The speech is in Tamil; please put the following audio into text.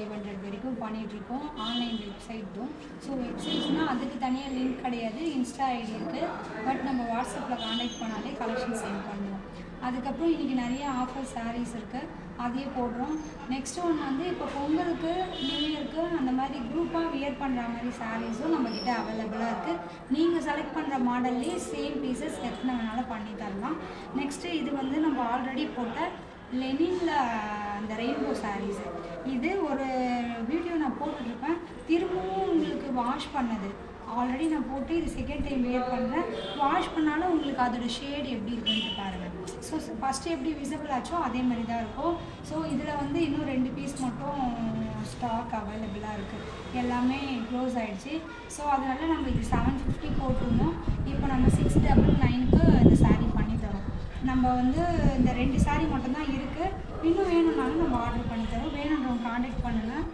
500 வரைக்கும் பண்ணிகிட்ருக்கோம். ஆன்லைன் வெப்சைட் தான். ஸோ வெப்சைட்ஸ்னால் அதுக்கு தனியாக லிங்க் கிடையாது. இன்ஸ்டா ஐடி இருக்குது. பட் நம்ம வாட்ஸ்அப்பில் கான்டாக்ட் பண்ணாலே கலெக்ஷன் சென்ட் பண்ணுவோம். அதுக்கப்புறம் இன்றைக்கி நிறைய ஆஃபர் சாரீஸ் இருக்குது, அதையே போடுறோம். நெக்ஸ்ட்டு ஒன்று வந்து இப்போ பொங்கலுக்கு, நியூ இயருக்கு அந்த மாதிரி குரூப்பாக வியர் பண்ணுற மாதிரி சாரீஸும் நம்மக்கிட்ட அவைலபிளாக இருக்குது. நீங்கள் செலக்ட் பண்ணுற மாடல்லே சேம் பீசஸ் எத்தனை வேணாலும் பண்ணி தரலாம். நெக்ஸ்ட்டு இது வந்து நம்ம ஆல்ரெடி போட்ட லெனினில் அந்த ரெயின்போ சாரீஸு. இது ஒரு வீடியோ நான் போட்டுட்ருப்பேன். திரும்பவும் உங்களுக்கு வாஷ் பண்ணது ஆல்ரெடி நான் போட்டு இது செகண்ட் டைம் வியர் பண்ணுறேன். வாஷ் பண்ணாலும் உங்களுக்கு அதோட ஷேடு எப்படி இருக்குன்ட்டு பாருங்கள். ஸோ ஃபஸ்ட்டு எப்படி விசிபிள் ஆச்சோ அதே மாதிரி தான் இருக்கும். ஸோ இதில் வந்து இன்னும் 2 பீஸ் மட்டும் ஸ்டாக் அவைலபிளாக இருக்குது. எல்லாமே க்ளோஸ் ஆகிடுச்சு. ஸோ அதனால் நம்ம இது 750 போட்டிருந்தோம். இப்போ நம்ம 699க்கு இந்த சாரீ பண்ணி தரோம். நம்ம வந்து இந்த 2 சாரீ மட்டும்தான் இருக்குது. இன்னும் வேணும்னாலும் நம்ம ஆர்டர் பண்ணி தரோம். வேணுன்றவங்க கான்டாக்ட் பண்ணுங்கள்.